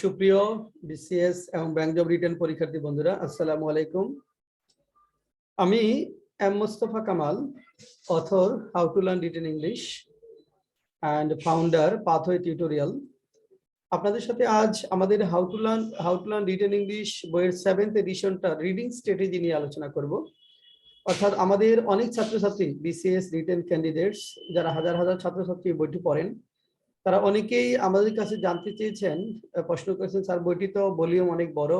সুপ্রিয় বিসিএস এবং bank job written পরীক্ষার্থী বন্ধুরা, আসসালামু আলাইকুম। আমি M Mostafa Kamal, author how to learn written English and founder pathway tutorial. আপনাদের সাথে আজ আমাদের how to learn written English বইয়ের 7th এডিশনটা রিডিং স্ট্র্যাটেজি নিয়ে আলোচনা করব। অর্থাৎ আমাদের অনেক ছাত্রছাত্রী বিসিএস রিটেন ক্যান্ডিডেটস যারা হাজার হাজার ছাত্রছাত্রী বইটি পড়েন, তারা অনেকেই আমাদের কাছে জানতে চেয়েছেন, প্রশ্ন করেছেন, স্যার বইটি তো ভলিউম অনেক বড়,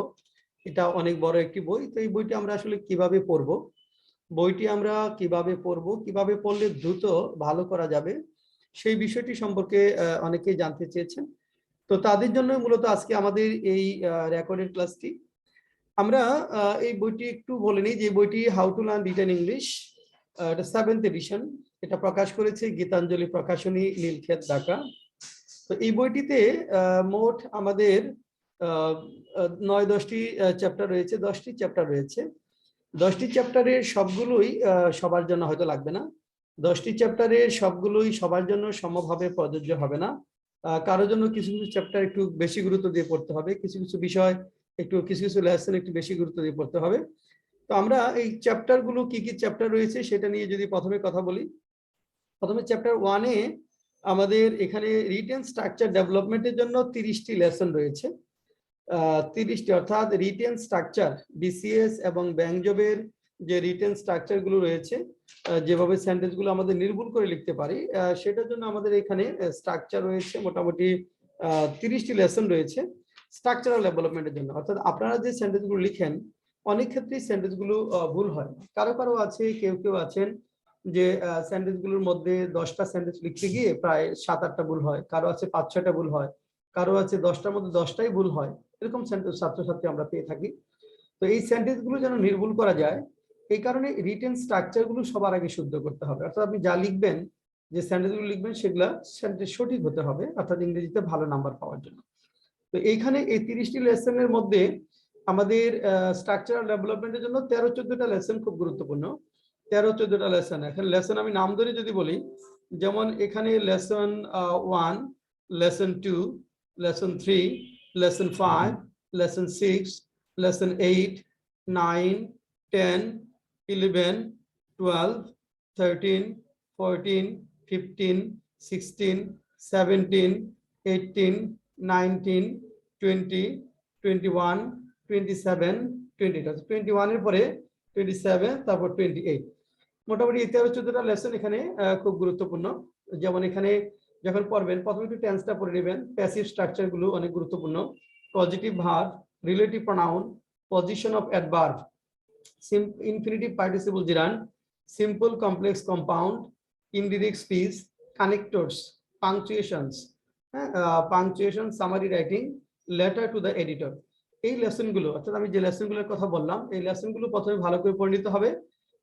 এটা অনেক বড় একটি বই, তো এই বইটি আমরা আসলে কিভাবে পড়বো, কিভাবে পড়লে দ্রুত ভালো করা যাবে, সেই বিষয়টি সম্পর্কে অনেকেই জানতে চেয়েছেন। তো তাদের জন্য মূলত আজকে আমাদের এই রেকর্ডেড ক্লাসটি। আমরা এই বইটি একটু বলে নিই যে বইটি how to learn written English, এটা 7th এডিশন। এটা প্রকাশ করেছে গীতাঞ্জলি প্রকাশনী, নীলক্ষেত, ঢাকা। তো এই বইটিতে মোট আমাদের 9-10টি চ্যাপ্টার রয়েছে, 10টি চ্যাপ্টার রয়েছে। 10টি চ্যাপ্টারের সবগুলোই সবার জন্য হয়তো লাগবে না, 10টি চ্যাপ্টারের সবগুলোই সবার জন্য সমভাবে প্রযোজ্য হবে না। কারোর জন্য কিছু কিছু চ্যাপ্টার একটু বেশি গুরুত্ব দিয়ে পড়তে হবে, কিছু কিছু বিষয় কিছু কিছু লেসন একটু বেশি গুরুত্ব দিয়ে পড়তে হবে। তো আমরা এই চ্যাপ্টারগুলো কি কি চ্যাপ্টার রয়েছে সেটা নিয়ে যদি প্রথমে কথা বলি। প্রথমে চ্যাপ্টার 1-এ আমাদের এখানে রিটেন স্ট্রাকচার ডেভেলপমেন্টের জন্য 30টি লেসন রয়েছে। 30টি, অর্থাৎ রিটেন স্ট্রাকচার, বিসিএস এবং ব্যাংক জবের যে রিটেন স্ট্রাকচার গুলো রয়েছে, যেভাবে সেন্টেন্স গুলো আমাদের নির্ভুল করে লিখতে পারি, সেটার জন্য আমাদের এখানে স্ট্রাকচার রয়েছে মোটামুটি 30টি লেসন রয়েছে স্ট্রাকচারাল ডেভেলপমেন্টের জন্য। অর্থাৎ আপনারা যে সেন্টেন্স গুলো লিখেন, অনেক ক্ষেত্রেই সেন্টেন্স গুলো ভুল হয়। কারো আছে, কেউ আছেন যে সেন্টেন্স গুলোর মধ্যে 10টা সেন্টেন্স লিখতে গিয়ে প্রায় 7-8টা ভুল হয়, কারো আছে 5-6টা ভুল হয়, কারো আছে 10টার মধ্যে 10টাই ভুল হয়। এরকম ছাত্রছাত্রী আমরা পেয়ে থাকি। তো এই সেন্টেন্স গুলো যেন নির্ভুল করা যায়, এই কারণে রিটেন স্ট্রাকচার গুলো সবার আগে শুদ্ধ করতে হবে। অর্থাৎ আপনি যা লিখবেন, যে সেন্টেন্স গুলো লিখবেন, সেগুলা সেন্টেন্স সঠিক হতে হবে, অর্থাৎ ইংরেজিতে ভালো নাম্বার পাওয়ার জন্য। তো এইখানে এই 30টি লেসনের মধ্যে আমাদের স্ট্রাকচারাল ডেভেলপমেন্টের জন্য 13-14টা লেসন খুব গুরুত্বপূর্ণ। 13-14টা লেসন, এখানে লেসন আমি নাম ধরে যদি বলি, যেমন এখানে lesson 1, lesson 2, lesson 3, lesson 5, lesson 6, lesson 8, 9, 10, 11, 12, 13, 14, 15, 16, 17, 18, 19, 20, 21, 27, 21 এর পরে 27, তারপর 28। মোটামুটি 13-14টা লেসন এখানে খুব গুরুত্বপূর্ণ। যেমন এখানে যখন পড়বেন, প্রথমে একটু টেন্সটা পড়ে নেবেন। প্যাসিভ স্ট্রাকচার গুলো অনেক গুরুত্বপূর্ণ। Positive verb, relative pronoun, position of adverb, infinitive participle জিরান্ড, simple complex compound, indirect speech, connectors, পাংচুয়েশনস, punctuation, summary writing, letter to the editor. এই লেসনগুলো, অর্থাৎ আমি যে লেসনগুলোর কথা বললাম, এই লেসনগুলো প্রথমে ভালো করে পড়ে নিতে হবে।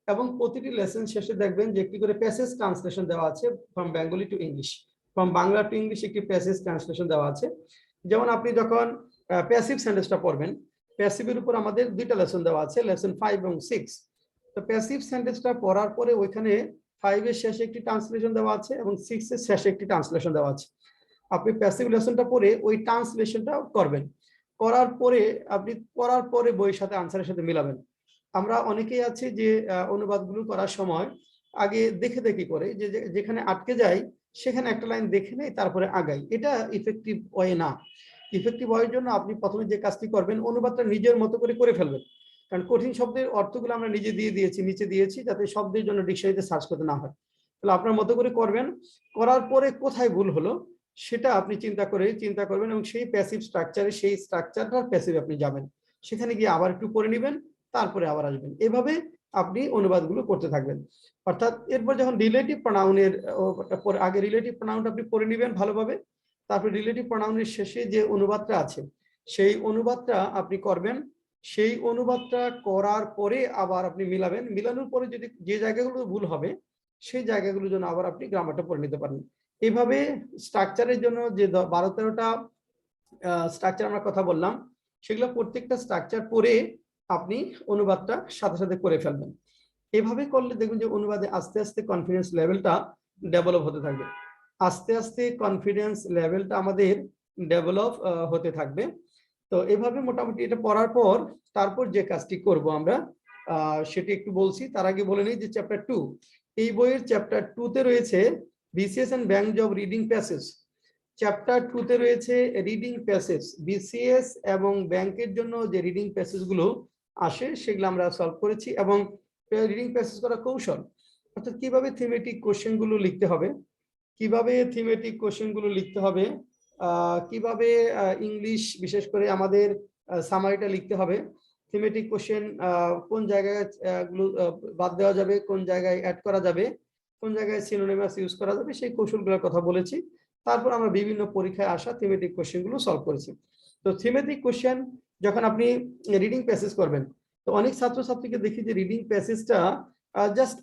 এবং প্রতিটি লেসন শেষে দেখবেন যে একটি করে প্যাসেজ ট্রান্সলেশন দেওয়া আছে, from Bengali to English, from Bangla to English একটি প্যাসেজ ট্রান্সলেশন দেওয়া আছে। যেমন আপনি যখন প্যাসিভ সেন্টেন্সটা পড়বেন, প্যাসিভের উপর আমাদের 2টা লেসন দেওয়া আছে, লেসন 5 এবং 6। তো প্যাসিভ সেন্টেন্সটা পড়ার পরে ওইখানে 5 এর শেষে একটি ট্রান্সলেশন দেওয়া আছে এবং 6 এর শেষে একটি ট্রান্সলেশন দেওয়া আছে। আপনি প্যাসিভ লেসনটা পড়ে ওই ট্রান্সলেশনটা করবেন, করার পরে বইয়ের সাথে আনসারের সাথে মিলাবেন। আমরা অনেকেই আছি যে অনুবাদগুলো করার সময় আগে দেখে করে, যে যেখানে আটকে যাই সেখানে একটা লাইন দেখে নেই, তারপরে আগাই। এটা ইফেক্টিভ ওয়ে না। ইফেক্টিভ ওয়ের জন্য আপনি প্রথমে যে কাজটি করবেন, অনুবাদটা নিজের মতো করে ফেলবেন। কারণ কঠিন শব্দের অর্থগুলো আমরা নিচে দিয়েছি যাতে শব্দের জন্য ডিকশনারিতে সার্চ করতে না হয়। তাহলে আপনার মতো করে করবেন, করার পরে কোথায় ভুল হলো সেটা আপনি চিন্তা করবেন এবং সেই প্যাসিভ স্ট্রাকচারে, সেই স্ট্রাকচারটার প্যাসিভ আপনি যাবেন, সেখানে গিয়ে আবার একটু পড়ে নেবেন, তারপরে আবার আসবেন। এভাবে আপনি অনুবাদগুলো করতে থাকবেন। অর্থাৎ এরপর যখন রিলেটিভ প্রনাউনের আগে রিলেটিভ প্রনাউনটা আপনি পড়ে নেবেন ভালোভাবে, তারপর রিলেটিভ প্রনাউনের শেষে যে অনুবাদটা আছে সেই অনুবাদটা আপনি করবেন। সেই অনুবাদটা করার পরে আবার আপনি মিলাবেন, মিলানোর পরে যদি যে জায়গাগুলো ভুল হবে সেই জায়গাগুলোর জন্য আবার আপনি গ্রামারটা পড়ে নিতে পারেন। এইভাবে স্ট্রাকচারের জন্য যে 12-13টা স্ট্রাকচার আমরা কথা বললাম, সেগুলো প্রত্যেকটা স্ট্রাকচার পড়ে আপনি অনুবাদটা সাথে সাথে করে ফেলবেন। এভাবে করলে দেখবেন যে অনুবাদে আস্তে আস্তে কনফিডেন্স লেভেলটা ডেভেলপ হতে থাকবে। আস্তে আস্তে কনফিডেন্স লেভেলটা আমাদের ডেভেলপ হতে থাকবে। তো এভাবে মোটামুটি এটা পড়ার পর তারপর যে কাজটি করব আমরা সেটি একটু বলছি। তার আগে বলে নিই যে চ্যাপ্টার 2, এই বইয়ের চ্যাপ্টার 2 তে রয়েছে BCS and bank job reading passage. Chapter 2 তে রয়েছে রিডিং প্যাসেজ, বিসিএস এবং ব্যাংকের জন্য যে রিডিং প্যাসেজ গুলো আসে সেগুলো আমরা সলভ করেছি, এবং রিডিং প্যাসেজ করা কৌশল, অর্থাৎ কিভাবে থিমেটিক কোশ্চেন গুলো লিখতে হবে, কিভাবে থিমেটিক কোশ্চেন গুলো লিখতে হবে, কিভাবে ইংলিশ বিশেষ করে আমাদের সামারিটা লিখতে হবে, থিমেটিক কোশ্চেন কোন জায়গায় গুলো বাদ দেওয়া যাবে, কোন জায়গায় অ্যাড করা যাবে, কোন জায়গায় সিনোনিমাস ইউজ করা যাবে, সেই কৌশলগুলোর কথা বলেছি। তারপর আমরা বিভিন্ন পরীক্ষায় আসা থিমেটিক কোশ্চেন গুলো সলভ করেছি। তো থিমেটিক কোশ্চেন যখন আপনি রিডিং প্যাসেজ করবেন, তো অনেক ছাত্রছাত্রীকে দেখি যে রিডিং প্যাসেজটা জাস্ট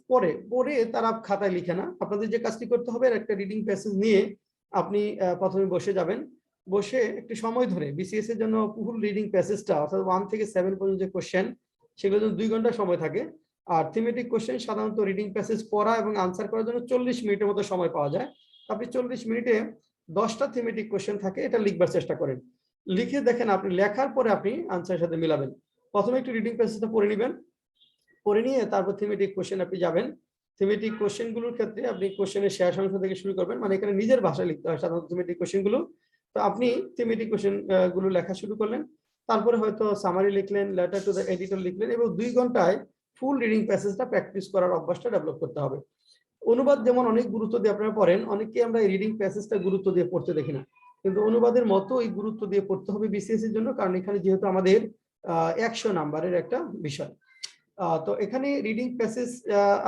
পড়ে তারা খাতায় লিখে না। আপনাদের যে কাজটি করতে হবে, একটা রিডিং প্যাসেজ নিয়ে আপনি প্রথমে বসে যাবেন, বসে একটু সময় ধরে বিসিএস এর জন্য ফুল রিডিং প্যাসেজটা অর্থাৎ 1 থেকে 7 পর্যন্ত যে কোশ্চেন, সেগুলো জন্য 2 ঘন্টা সময় থাকে। আর থিমেটিক কোশ্চেন সাধারণত রিডিং প্যাসেজ পড়া এবং আনসার করার জন্য 40 মিনিটের মতো সময় পাওয়া যায়। আপনি 40 মিনিটে 10টা থিমেটিক কোশ্চেন থাকে, এটা লিখবার চেষ্টা করেন। লিখে দেখেন, আপনি লেখার পরে আপনি আনসারের সাথে মিলাবেন। প্রথমে একটু রিডিং প্যাসেজটা পড়ে নেবেন, পড়ে নিয়ে তারপর থিমেটিক কোশ্চেন আপনি যাবেন। থিমেটিক কোশ্চেন গুলোর ক্ষেত্রে আপনি কোশ্চেনের শেষ অংশ থেকে শুরু করবেন, মানে এখানে নিজের ভাষায় লিখতে হয় সাধারণত থিমেটিক কোশ্চেন গুলো। তো আপনি থিমেটিক কোশ্চেন গুলো লেখা শুরু করলেন, তারপরে হয়তো সামারি লিখলেন, লেটার টু দ্য এডিটর লিখলেন, এবং 2 ঘন্টায় ফুল রিডিং প্যাসেজটা প্র্যাকটিস করার অভ্যাসটা ডেভেলপ করতে হবে। অনুবাদ যেমন অনেক গুরুত্ব দিয়ে আপনারা পড়েন, অনেকে আমরা এই রিডিং প্যাসেজটা গুরুত্ব দিয়ে পড়তে দেখি না, কিন্তু অনুবাদের মতো এই গুরুত্ব দিয়ে পড়তে হবে বিসিএস এর জন্য, কারণ এখানে যেহেতু আমাদের 100 নাম্বারের একটা বিষয়। তো এখানে রিডিং প্যাসেজ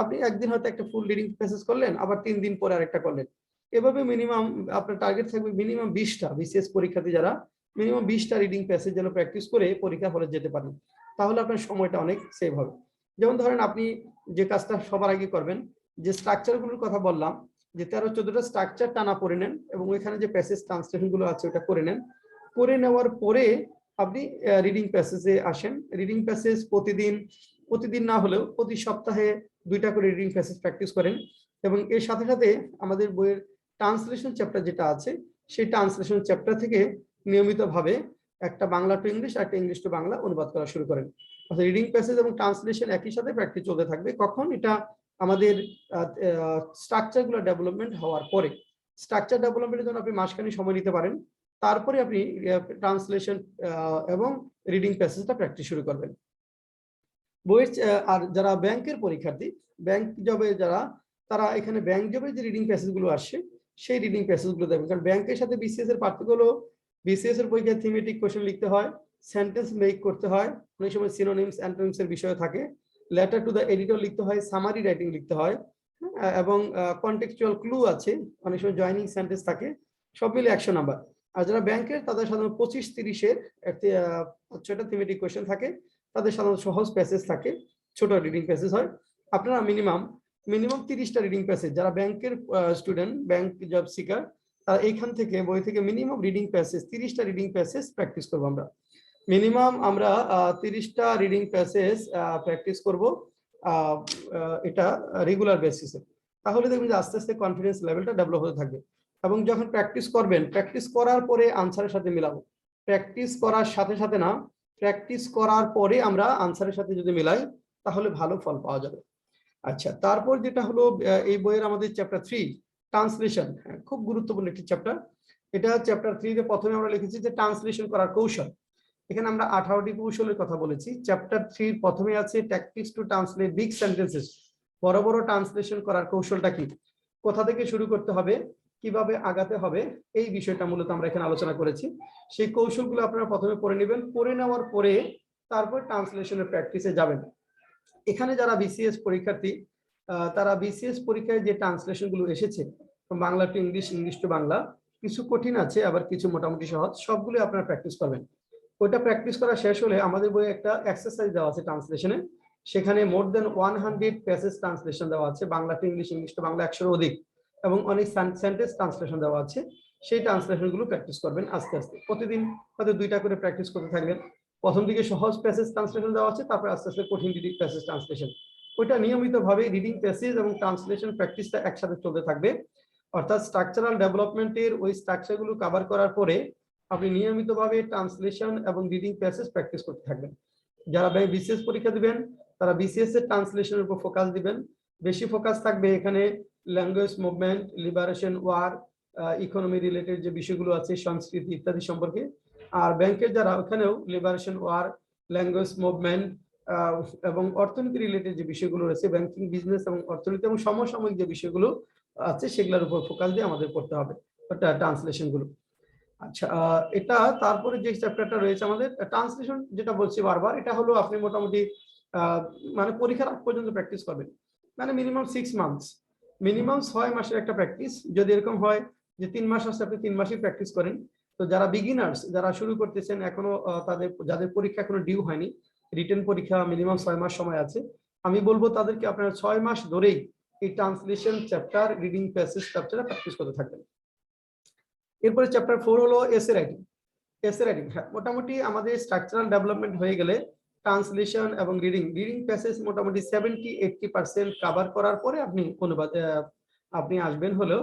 আপনি একদিন হয়তো একটা ফুল রিডিং প্যাসেজ করলেন, আবার 3 দিন পরে আরেকটা করলেন, এভাবে মিনিমাম আপনার টার্গেট থাকবে মিনিমাম 20টা, বিসিএস পরীক্ষার্থী যারা মিনিমাম 20টা রিডিং প্যাসেজ যেন প্র্যাকটিস করে পরীক্ষা হলে যেতে পারেন, তাহলে আপনার সময়টা অনেক সেভ হবে। যেমন ধরেন আপনি যে কাজটা সবার আগে করবেন, যে স্ট্রাকচার গুলোর কথা বললাম, যে 13-14টা স্ট্রাকচার টানা পড়ে নেন, এবং ওইখানে যে প্যাসেজ ট্রান্সলেশন গুলো আছে ওটা করে নেন। করে নেওয়ার পরে আপনি রিডিং প্যাসেজে আসেন। রিডিং প্যাসেজ প্রতিদিন না হলেও প্রতি সপ্তাহে 2টা করে রিডিং প্যাসেজ প্র্যাকটিস করেন, এবং এর সাথে সাথে আমাদের বইয়ের ট্রান্সলেশন চ্যাপ্টার যেটা আছে, সেই ট্রান্সলেশন চ্যাপ্টার থেকে নিয়মিতভাবে একটা বাংলা টু ইংলিশ আর একটা ইংলিশ টু বাংলা অনুবাদ করা শুরু করেন। অর্থাৎ রিডিং প্যাসেজ এবং ট্রান্সলেশন একই সাথে প্র্যাকটিস চলতে থাকবে। কখন? এটা আমাদের স্ট্রাকচারগুলো ডেভেলপমেন্ট হওয়ার পরে। স্ট্রাকচার ডেভেলপমেন্টের জন্য আপনি মাসখানি সময় নিতে পারেন, তারপরে আপনি ট্রান্সলেশন এবং রিডিং প্যাসেজটা প্র্যাকটিস শুরু করবেন। বইয়ের আর যারা ব্যাংকের পরীক্ষার্থী, ব্যাংক জবে যারা, তারা এখানে ব্যাংক জবে যে রিডিং প্যাসেজ গুলো আসছে সেই রিডিং প্যাসেজ গুলো দেখবেন, কারণ ব্যাংকের সাথে বিসিএস এর পার্থক্য হলো বিসিএস এর পরীক্ষায় থিমেটিক কোশ্চেন লিখতে হয়, সেন্টেন্স মেক করতে হয়, অনেক সময় সিনোনিমস অ্যান্টোনিমস এর বিষয় থাকে, লেটার টু দ্য এডিটর লিখতে হয়, সামারি রাইটিং লিখতে হয়, এবং কনটেক্সচুয়াল ক্লু আছে, অনেক সময় জয়নিং সেন্টেন্স থাকে, সব মিলে 100 নাম্বার। আর যারা ব্যাংকের, তাদের সাধারণত 25-30-এর 6টা থিমেটিক কোশ্চেন থাকে, তাদের সাধারণত সহজ প্যাসেজ থাকে, ছোট রিডিং প্যাসেজ হয়। আপনারা মিনিমাম 30টা রিডিং প্যাসেজ, যারা ব্যাংকের স্টুডেন্ট, ব্যাংক জব সিকার, তারা এইখান থেকে বই থেকে মিনিমাম রিডিং প্যাসেজ 30টা রিডিং প্যাসেজ প্র্যাকটিস করবো আমরা। মিনিমাম আমরা 30টা রিডিং প্যাসেজ প্র্যাকটিস করব, এটা রেগুলার বেসিসে। তাহলে দেখবেন যে আস্তে আস্তে কনফিডেন্স লেভেলটা ডেভেলপ হতে থাকবে। এবং যখন প্র্যাকটিস করবেন, প্র্যাকটিস করার পরে আনসারের সাথে মিলাবো, প্র্যাকটিস করার সাথে সাথে না, প্র্যাকটিস করার পরে আমরা আনসারের সাথে যদি মিলাই তাহলে ভালো ফল পাওয়া যাবে। আচ্ছা, তারপর যেটা হলো এই বইয়ের আমাদের চ্যাপ্টার 3 ট্রান্সলেশন, খুব গুরুত্বপূর্ণ একটি চ্যাপ্টার। এটা চ্যাপ্টার 3 তে প্রথমে আমরা লিখেছি যে ট্রান্সলেশন করার কৌশল। এখানে আমরা 18টি কৌশলের কথা বলেছি। চ্যাপ্টার 3 প্রথমে আছে tactics to translate big sentences, বড় বড় ট্রান্সলেশন করার কৌশলটা কি, কোথা থেকে শুরু করতে হবে, কিভাবে আগাতে হবে, এই বিষয়টা মূলত আমরা এখানে আলোচনা করেছি। সেই কৌশলগুলো আপনারা প্রথমে পড়ে নেবেন, পড়ে নেওয়ার পরে তারপর ট্রান্সলেশনের প্র্যাকটিসে যাবেন। এখানে যারা বিসিএস পরীক্ষার্থী, তারা বিসিএস পরীক্ষায় যে ট্রান্সলেশন গুলো এসেছে Bangla to English, English to Bangla, কিছু কঠিন আছে আবার কিছু মোটামুটি সহজ, সবগুলো আপনারা প্র্যাকটিস করবেন। ওইটা প্র্যাকটিস করা শেষ হলে আমাদের বইয়ে একটা এক্সারসাইজ দেওয়া আছে ট্রান্সলেশনে, সেখানে মোর দেন 100 প্যাসেজ ট্রান্সলেশন দেওয়া আছে, Bangla to English, English to Bangla 100-এর অধিক, এবং অনেক সেন্টেন্স ট্রান্সলেশন দেওয়া আছে। সেই ট্রান্সলেশন গুলো প্র্যাকটিস করবেন আস্তে আস্তে, প্রতিদিন হয়তো 2টা করে প্র্যাকটিস করতে থাকবেন। প্রথম দিকে সহজ প্যাসেজ ট্রান্সলেশন দেওয়া আছে, তারপর আস্তে আস্তে কঠিন রিডিং প্যাসেজ ট্রান্সলেশন। ওইটা নিয়মিতভাবে রিডিং প্যাসেজ এবং ট্রান্সলেশন প্র্যাকটিসটা একসাথে চলতে থাকবে। অর্থাৎ স্ট্রাকচারাল ডেভেলপমেন্টের ওই স্ট্রাকচারগুলো কভার করার পরে আপনি নিয়মিতভাবে ট্রান্সলেশন এবং রিডিং প্যাসেজ প্র্যাকটিস করতে থাকবেন। যারা বিসিএস পরীক্ষা দিবেন তারা বিসিএস এর ট্রান্সলেশনের উপর ফোকাস দিবেন। বেশি ফোকাস থাকবে এখানে language movement, liberation war, economy related যে বিষয়গুলো আছে, সংস্কৃতি ইত্যাদি সম্পর্কে। আর ব্যাংকের যারা, ওখানেও লিবারেশন ওয়ার, ল্যাঙ্গুয়েজ মুভমেন্ট এবং অর্থনীতি রিলেটেড যে বিষয়গুলো রয়েছে, ব্যাংকিং, বিজনেস এবং অর্থনীতি এবং সমসাময়িক যে বিষয়গুলো আছে সেগুলোর উপর ফোকাস দিয়ে আমাদের পড়তে হবে ট্রান্সলেশন গুলো। আচ্ছা, এটা তারপরে যে চ্যাপ্টারটা রয়েছে আমাদের ট্রান্সলেশন, যেটা বলছি বারবার, এটা হলো আপনি মোটামুটি মানে পরীক্ষার আগ পর্যন্ত প্র্যাকটিস করবেন, মানে মিনিমাম 6 মান্থস, মিনিমাম 6 মাসের একটা প্র্যাকটিস। যদি এরকম হয় যে 3 মাস আছে, আপনি 3 মাসই প্র্যাকটিস করেন। তো যারা বিগিনার্স, যারা শুরু করতেছেন এখনো, যাদের পরীক্ষা এখনো ডিউ হয়নি, রিটেন পরীক্ষা মিনিমাম 6 মাস সময় আছে, আমি বলবো তাদেরকে আপনারা 6 মাস ধরেই এই ট্রান্সলেশন চ্যাপ্টার, রিডিং প্যাসেজ চ্যাপ্টারে প্র্যাকটিস করতে থাকবেন। এরপরে চ্যাপ্টার 4 হলো এসে রাইটিং। এসে রাইটিং, হ্যাঁ, মোটামুটি আমাদের স্ট্রাকচারাল ডেভেলপমেন্ট হয়ে গেলে ট্রান্সলেশন এবং রিডিং প্যাসেজ মোটামুটি 70-80% কভার করার পরে আপনি অনুবাদ আপনি আসবেন হলো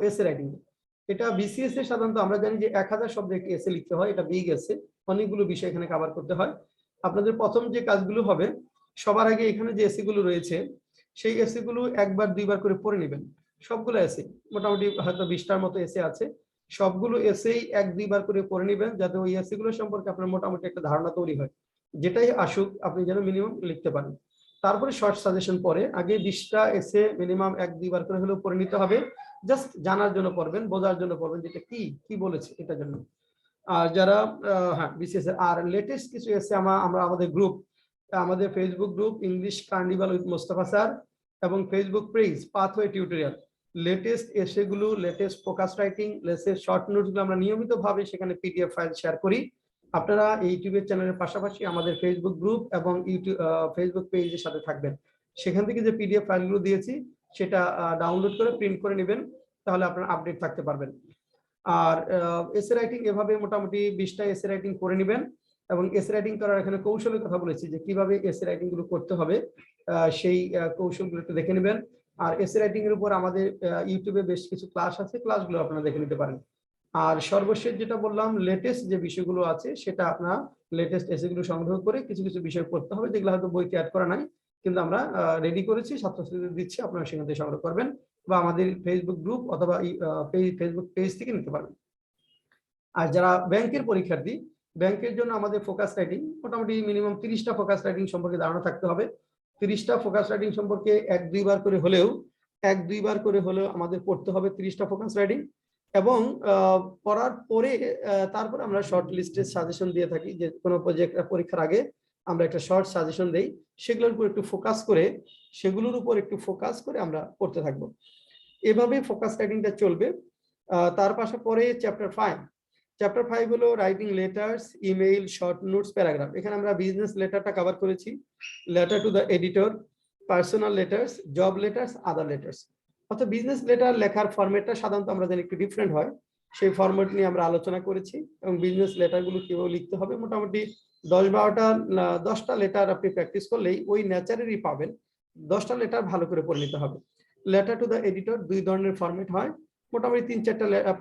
এসে রাইটিং। এটা বিসিএস এ সাধারণত আমরা জানি যে 1000 শব্দ একটি এসে লিখতে হয়, এটা বিগ এসে, অনেকগুলো বিষয় এখানে কভার করতে হয়। আপনাদের প্রথম যে কাজগুলো হবে, সবার আগে এখানে যে এসে গুলো রয়েছে সেই এসে গুলো একবার দুইবার করে পড়ে নেবেন। সবগুলো এসে, মোটামুটি হয়তো 20টার মতো এসে আছে, সবগুলো এসেই 1-2বার করে পড়ে নেবেন, যাতে ওই এসে গুলো সম্পর্কে আপনার মোটামুটি একটা ধারণা তৈরি হয়, যেটাই আসুক আপনি যেন মিনিমাম লিখতে পারেন। তারপরে শর্ট সাজেশন পরে, আগে 20টা এসে মিনিমাম 1-2বার করে হলেও পড়ে নিতে হবে, জাস্ট জানার জন্য পড়বেন, বোঝার জন্য পড়বেন, যেটা কি বলেছে এটার জন্য। আর যারা হ্যাঁ বিসিএস আর লেটেস্ট কিছু এসে আমরা আমাদের গ্রুপ, আমাদের Facebook group English carnival with Mostafa sir এবং Facebook page pathway tutorial, latest এসেগুলো, latest focus writing, latest short নোটসগুলো আমরা নিয়মিতভাবে সেখানে পিডিএফ ফাইল শেয়ার করি। আপনারা ইউটিউবের চ্যানেলের পাশাপাশি আমাদের ফেসবুক গ্রুপ এবং ফেসবুক পেজের সাথে থাকবেন। সেখান থেকে যে পিডিএফ ফাইলগুলো দিয়েছি সেটা ডাউনলোড করে প্রিন্ট করে নেবেন, তাহলে আপনারা আপডেট থাকতে পারবেন। আর এসে রাইটিং এভাবে মোটামুটি 20টা এসে রাইটিং করে নেবেন, এবং এসে রাইটিং করার এখানে কৌশলের কথা বলেছি যে কিভাবে এসে রাইটিং গুলো করতে হবে, সেই কৌশলগুলো একটু দেখে নেবেন। আর এসে রাইটিং এর উপর আমাদের ইউটিউবে বেশ কিছু ক্লাস আছে, ক্লাসগুলো আপনারা দেখে নিতে পারেন। আর সর্বশেষ যেটা বললাম, লেটেস্ট যে বিষয়গুলো আছে সেটা আপনারা লেটেস্ট এসে গুলো সংগ্রহ করে কিছু কিছু বিষয় পড়তে হবে, যেগুলো হয়তো বইতে অ্যাড করা নাই, কিন্তু আমরা রেডি করেছি, ছাত্রছাত্রীদের দিচ্ছি, আপনারা সেখান থেকে সংগ্রহ করবেন বা আমাদের ফেসবুক গ্রুপ অথবা ফেসবুক পেজ থেকে নিতে পারবেন। আর যারা ব্যাংকের পরীক্ষার্থী, ব্যাংকের জন্য আমাদের ফোকাস রাইটিং মোটামুটি মিনিমাম 30টা ফোকাস রাইটিং সম্পর্কে ধারণা থাকতে হবে। 30টা ফোকাস রাইটিং সম্পর্কে 1-2বার করে হলেও আমাদের পড়তে হবে 30টা ফোকাস রাইটিং। এবং পড়ার পরে তারপর আমরা শর্ট লিস্টের সাজেশন দিয়ে থাকি, যে কোনো পরীক্ষার আগে আমরা একটা শর্ট সাজেশন দেই, সেগুলোর উপর একটু ফোকাস করে আমরা পড়তে থাকবো। এভাবে ফোকাস রাইটিংটা চলবে। তার পাশাপাশি চ্যাপ্টার 5 হলো writing letters, email, short notes, paragraph. এখানে আমরা বিজনেস লেটারটা কভার করেছি, letter to the editor, personal letters, job letters, other letters. অর্থাৎ বিজনেস লেটার লেখার ফরম্যাটটা সাধারণত আমরা জানি একটু ডিফারেন্ট হয়, সেই ফরম্যাট নিয়ে আমরা আলোচনা করেছি, এবং বিজনেস লেটারগুলো কিভাবে লিখতে হবে, মোটামুটি 10টা লেটার আপনি প্র্যাকটিস করলেই ওই নেচারেরই পাবেন। 10টা লেটার ভালো করে পড়ে নিতে হবে। লেটার টু দ্য এডিটর 2 ধরনের ফরম্যাট হয়, মোটামুটি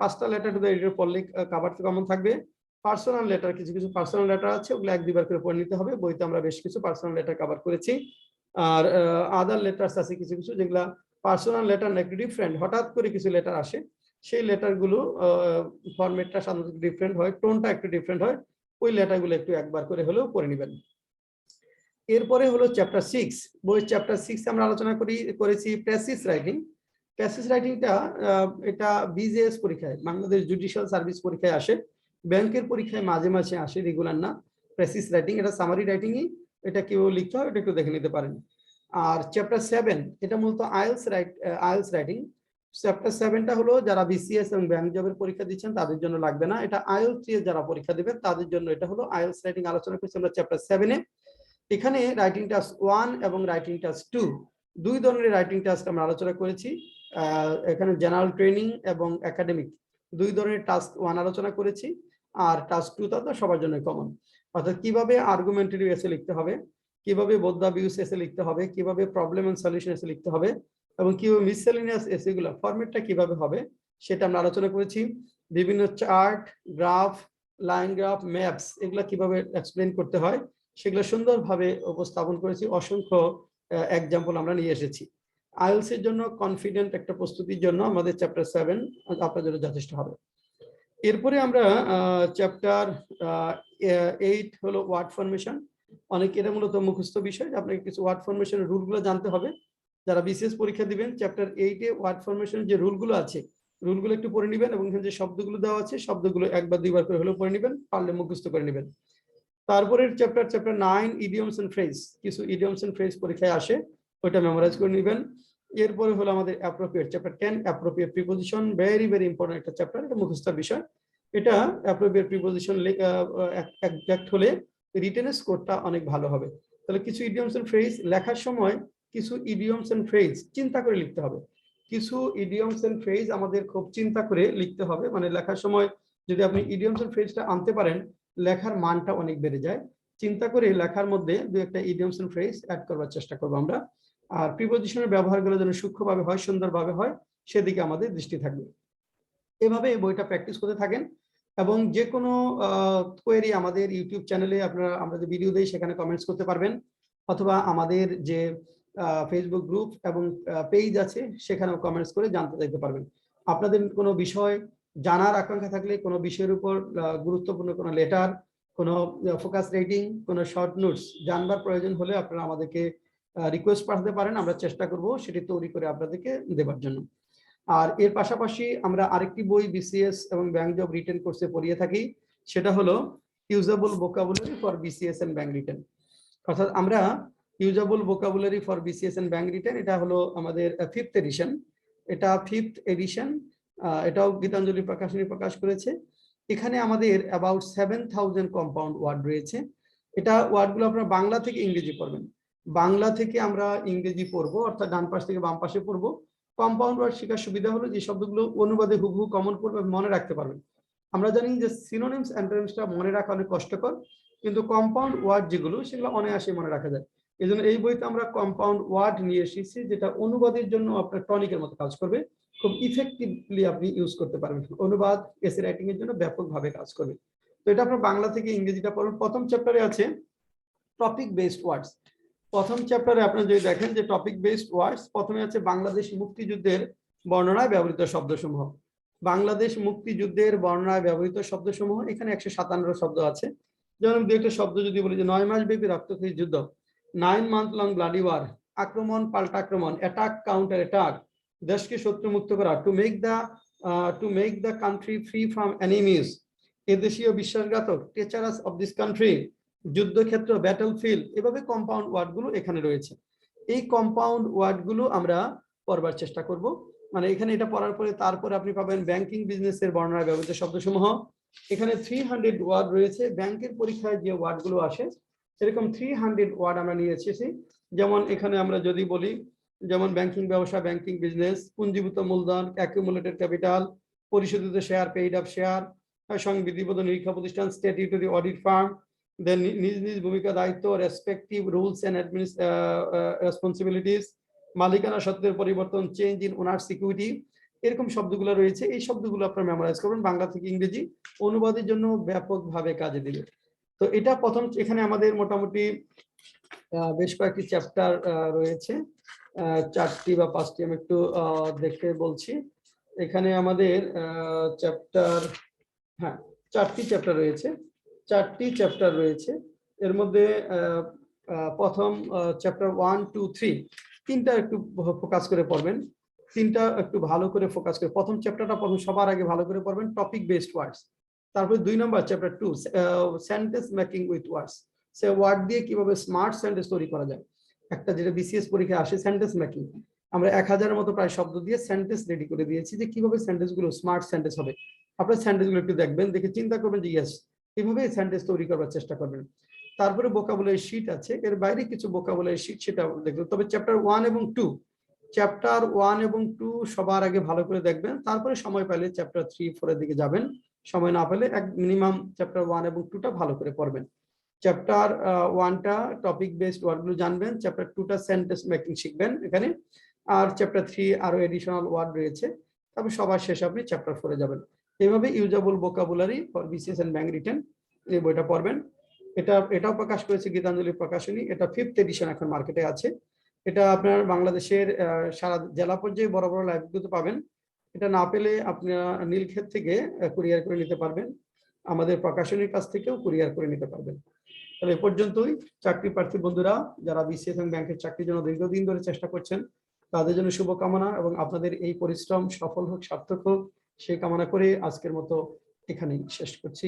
5টা লেটার টু দ্য এডিটর পড়লে কভার কমন থাকবে। পার্সোনাল লেটার, কিছু পার্সোনাল লেটার আছে, ওগুলো 1-2বার করে পড়ে নিতে হবে, বইতে আমরা বেশ কিছু পার্সোনাল লেটার কভার করেছি। আর আদার লেটার্স আছে কিছু যেগুলা পার্সোনাল লেটার না, একটু ডিফারেন্ট, হঠাৎ করে কিছু লেটার আসে, সেই লেটারগুলো ফরম্যাটটা সাধারণত ডিফারেন্ট হয়, টোনটা একটু ডিফারেন্ট হয়, ওই লেটারগুলো একটু একবার করে হলেও পড়ে নেবেন। এরপরে হলো চ্যাপ্টার 6, বইয়ের চ্যাপ্টার 6 আমরা আলোচনা করেছি প্যাসেজ রাইটিং। প্যাসেজ রাইটিংটা এটা বিজেএস পরীক্ষায়, বাংলাদেশ জুডিশিয়াল সার্ভিস পরীক্ষায় আসে, ব্যাংকের পরীক্ষায় মাঝে মাঝে আসে, রেগুলার না। প্যাসেজ রাইটিং এটা সামারি রাইটিংই, এটা কেউ লিখতে হয়, এটা একটু দেখে নিতে পারেন। আর চ্যাপ্টার 7 এটা মূলত আইএলস রাইটিং। চ্যাপ্টার 7টা হলো যারা বিসিএস এবং ব্যাংক জবের পরীক্ষা দিচ্ছেন তাদের জন্য লাগবে না, এটা আইএলস যারা পরীক্ষা দেবেন তাদের জন্য এটা হলো আইএলস রাইটিং। আলোচনা করছি আমরা চ্যাপ্টার 7-এ। এখানে রাইটিং টাস্ক 1 এবং রাইটিং টাস্ক 2, 2 ধরনের রাইটিং টাস্ক আমরা আলোচনা করেছি। এখানে জেনারেল ট্রেনিং এবং একাডেমিক 2 ধরনের টাস্ক 1 আলোচনা করেছি, আর টাস্ক 2 তো সবার জন্য কমন। অর্থাৎ কিভাবে আর্গুমেন্টারিভ এসে লিখতে হবে, কিভাবে বোধাবিউস এসে লিখতে হবে, কিভাবে প্রবলেম এন্ড সলিউশন এসে লিখতে হবে, এবং কিভাবে মিসসেলেনিয়াস এসেগুলো ফরম্যাটটা কিভাবে হবে সেটা আমরা আলোচনা করেছি। বিভিন্ন chart, graph, line graph, maps এগুলা কিভাবে এক্সপ্লেন করতে হয় সেগুলো সুন্দরভাবে উপস্থাপন করেছি। অসংখ্য এক্সাম্পল আমরা নিয়ে এসেছি। আইএলস এর জন্য কনফিডেন্ট একটা প্রস্তুতির জন্য আমাদের চ্যাপ্টার 7 আপনার জন্য যথেষ্ট হবে। এরপরে আমরা চ্যাপ্টার 8 হলো ওয়ার্ড ফরমেশন। অনেক এটা মূলত মুখস্থ বিষয়, আপনাকে কিছু ওয়ার্ড ফরমেশনের রুলগুলো জানতে হবে। যারা বিসিএস পরীক্ষা দিবেন চ্যাপ্টার 8-এ ওয়ার্ড ফরমেশনের যে রুলগুলো আছে রুলগুলো একটু পড়ে নেবেন, এবং এখানে যে শব্দগুলো দেওয়া আছে শব্দগুলো একবার দুইবার করে হলেও পড়ে নেবেন, পারলে মুখস্থ করে নেবেন। তারপরে চ্যাপ্টার 9 ইডিয়মস এন্ড ফ্রেজ, কিছু ইডিয়মস এন্ড ফ্রেজ পরীক্ষায় আসে, ওইটা মেমোরাইজ করে নেবেন। এরপরে হলো আমাদের appropriate, chapter 10 appropriate preposition, very very important একটা চ্যাপ্টার, এটা মুখস্থ বিষয়। এটা অ্যাপ্রোপ্রিয়েট প্রিপোজিশন এক্সাক্ট হলে রিটেন স্কোরটা অনেক ভালো হবে। তাহলে কিছু ইডিয়মস এন্ড ফ্রেজ লেখার সময় কিছু ইডিয়মস এন্ড ফ্রেজ চিন্তা করে লিখতে হবে। কিছু ইডিয়মস এন্ড ফ্রেজ আমাদের খুব চিন্তা করে লিখতে হবে, মানে লেখার সময় যদি আপনি ইডিয়মস এন্ড ফ্রেজটা আনতে পারেন লেখার মানটা অনেক বেড়ে যায়। চিন্তা করে লেখার মধ্যে দু একটা ইডিয়মস এন্ড ফ্রেজ অ্যাড করবার চেষ্টা করবো আমরা। আর প্রিপোজিশনের ব্যবহারগুলো যেন সূক্ষ্মভাবে হয়, সুন্দরভাবে হয়, সেদিকে আমাদের দৃষ্টি থাকবে। এভাবে এই বইটা প্র্যাকটিস করতে থাকেন, এবং যে কোনো কোয়েরি আমাদের ইউটিউব চ্যানেলে আপনারা, আমরা যে ভিডিও দিই সেখানে কমেন্টস করতে পারবেন, অথবা আমাদের যে ফেসবুক গ্রুপ এবং পেজ আছে সেখানেও কমেন্টস করে জানতে চাইতে পারবেন। আপনাদের কোনো বিষয় জানার আকাঙ্ক্ষা থাকলে, কোনো বিষয়ের উপর গুরুত্বপূর্ণ কোনো লেটার, কোনো ফোকাস রেটিং, কোনো শর্ট নোটস জানবার প্রয়োজন হলে আপনারা আমাদেরকে রিকোয়েস্ট পাঠাতে পারেন, আমরা চেষ্টা করব সেটি তৈরি করে আপনাদেরকে দেবার জন্য। আর এর পাশাপাশি আমরা আরেকটি বই বিসিএস এবং ব্যাংক জব রিটেন কোর্সে পড়িয়ে থাকি, সেটা হলো usable vocabulary for BCS and bank written. অর্থাৎ আমরা usable vocabulary for BCS and bank written, এটা হলো আমাদের 5th এডিশন, এটা 5th এডিশন, এটাও গীতাঞ্জলি প্রকাশনী প্রকাশ করেছে। এখানে আমাদের অ্যাবাউট 7000 কম্পাউন্ড ওয়ার্ড রয়েছে। এটা ওয়ার্ডগুলো আপনারা বাংলা থেকে ইংরেজি পড়বেন। বাংলা থেকে আমরা ইংরেজি পড়বো, অর্থাৎ ডান পাশ থেকে বাম পাশে পড়বো। কম্পাউন্ড ওয়ার্ড শেখার সুবিধা হলো যে শব্দগুলো অনুবাদে হুবহু কমন পড়বে, মনে রাখতে পারবেন। আমরা জানি যে সিনোনিমস অ্যান্টোনিমসটা মনে রাখা অনেক কষ্টকর, কিন্তু কম্পাউন্ড ওয়ার্ড যেগুলো সেগুলো অনায়াসে মনে রাখা যায়। এই জন্য এই বইতে আমরা কম্পাউন্ড ওয়ার্ড নিয়ে এসেছি, যেটা অনুবাদের জন্য আপনার টনিকের মতো কাজ করবে, খুব ইফেক্টিভলি আপনি ইউজ করতে পারবেন। অনুবাদ এসে রাইটিং এর জন্য ব্যাপকভাবে কাজ করবে। তো এটা আপনার বাংলা থেকে ইংরেজিটা পড়ুন। প্রথম চ্যাপ্টারে আছে টপিক বেসড ওয়ার্ডস। প্রথম চ্যাপ্টারে আপনারা যদি দেখেন যে টপিক বেসড ওয়ার্ডস, প্রথমে আছে বাংলাদেশ মুক্তিযুদ্ধের বর্ণনায় ব্যবহৃত শব্দসমূহ। বাংলাদেশ মুক্তিযুদ্ধের বর্ণনায় ব্যবহৃত শব্দসমূহ, এখানে 157 শব্দ আছে। যেমন দু একটা শব্দ যদি বলি যে 9 মাস ব্যাপী রক্তক্ষয়ী যুদ্ধ, 9 month long bloody war, আক্রমণ পাল্টা আক্রমণ, অ্যাটাক কাউন্টার অ্যাটাক, দেশকে শত্রু মুক্ত করা, to make the country free from enemies, এদেশীয় বিশ্বাসঘাতক, টেচারাস অফ দিস কান্ট্রি, যুদ্ধক্ষেত্র ব্যাটল ফিল্ড। এভাবে কম্পাউন্ড ওয়ার্ডগুলো এখানে রয়েছে। এই কম্পাউন্ড ওয়ার্ডগুলো আমরা পড়বার চেষ্টা করব। মানে এখানে এটা পড়ার পরে তারপরে আপনি পাবেন ব্যাংকিং বিজনেসের বর্ণনায় ব্যবহৃত শব্দসমূহ। এখানে 300 ওয়ার্ড রয়েছে। ব্যাংকের পরীক্ষায় যে ওয়ার্ডগুলো আসে সেরকম 300 ওয়ার্ড আমরা নিয়ে এসেছি। যেমন এখানে আমরা যদি বলি, যেমন ব্যাংকিং ব্যবসা, ব্যাংকিং বিজনেস, পুঞ্জীভূত মূলধন, অ্যাকুমুলেটেড ক্যাপিটাল, পরিশোধিত শেয়ার, পেইড আপ শেয়ার, সংবিধিবদ্ধ নিরীক্ষা প্রতিষ্ঠান, স্ট্যাটিউটরি অডিট ফার্ম, দেন নিজ নিজ ভূমিকা দায়িত্ব, রেসপেক্টিভ রুলস এন্ড রেসপন্সিবিলিটিস, মালিকানা সত্ত্বের পরিবর্তন, চেঞ্জ ইন ওনার সিকিউরিটি, এরকম শব্দগুলো রয়েছে। এই শব্দগুলো আপনারা মেমোরাইজ করবেন, বাংলা থেকে ইংরেজি অনুবাদের জন্য ব্যাপকভাবে কাজে দিবে। তো এটা প্রথম। এখানে আমাদের মোটামুটি বেশ কয়েকটি চ্যাপ্টার রয়েছে, 4টি বা 5টি আমি একটু দেখে বলছি। এখানে আমাদের চ্যাপ্টার, হ্যাঁ 4টি চ্যাপ্টার রয়েছে, 4টি চ্যাপ্টার রয়েছে। এর মধ্যে প্রথম চ্যাপ্টার 1, 2, 3 তিনটা একটু ফোকাস করে পড়বেন, তিনটা একটু ভালো করে ফোকাস করে। প্রথম চ্যাপ্টারটা প্রথম সবার আগে ভালো করে পড়বেন, টপিক বেসড ওয়ার্ডস। তারপরে 2 number chapter 2 sentence making with words, সে ওয়ার্ড দিয়ে কিভাবে স্মার্ট সেন্টেন্স তৈরি করা যায়। একটা যেটা বিসিএস পরীক্ষায় আসে সেন্টেন্স মেকিং, আমরা 1000-এর মতো প্রায় শব্দ দিয়ে সেন্টেন্স রেডি করে দিয়েছি যে কিভাবে সেন্টেন্স গুলো স্মার্ট সেন্টেন্স হবে। আপনার সেন্টেন্স গুলো একটু দেখবেন, দেখে চিন্তা করবেন যে ইয়েস এইভাবে সেন্টেন্স তৈরি করবার চেষ্টা করবেন। তারপরে ভোকাবুলারি শীট আছে, এর বাইরে কিছু ভোকাবুলারি শীট, সেটা দেখবেন। তবে চ্যাপ্টার 1 এবং 2, চ্যাপ্টার 1 এবং 2 সবার আগে ভালো করে দেখবেন, তারপরে সময় পেলে চ্যাপ্টার 3, 4 এর দিকে যাবেন। সময় না পেলে এক মিনিমাম চ্যাপ্টার 1 এবং 2টা ভালো করে পড়বেন। চ্যাপ্টার 1টা টপিক বেসড ওয়ার্ডগুলো জানবেন, চ্যাপ্টার 2টা সেন্টেন্স মেকিং শিখবেন এখানে, আর চ্যাপ্টার 3 আরো এডিশনাল ওয়ার্ড রয়েছে। তারপর সবার শেষে আপনি চ্যাপ্টার 4 এ যাবেন। এইভাবে usable vocabulary for BCS and bank written, এই বইটা পড়বেন। এটাও প্রকাশ করেছে গীতাঞ্জলি প্রকাশনী। এটা 5th এডিশন এখন মার্কেটে আছে। এটা আপনার বাংলাদেশের সারা জেলা পর্যায়ে বড় বড় লাইব্রেরিতে পাবেন। এটা না পেলে আপনারা নীলক্ষেত থেকে কুরিয়ার করে নিতে পারবেন, আমাদের প্রকাশনীর কাছ থেকেও কুরিয়ার করে নিতে পারবেন। তাহলে এ পর্যন্তই। চাকরি প্রার্থী বন্ধুরা যারা বিসিএস এবং ব্যাংকের চাকরির জন্য দীর্ঘদিন ধরে চেষ্টা করছেন, তাদের জন্য শুভকামনা এবং আপনাদের এই পরিশ্রম সফল হোক, সার্থক হোক, সেই কামনা করে আজকের মতো এখানেই শেষ করছি।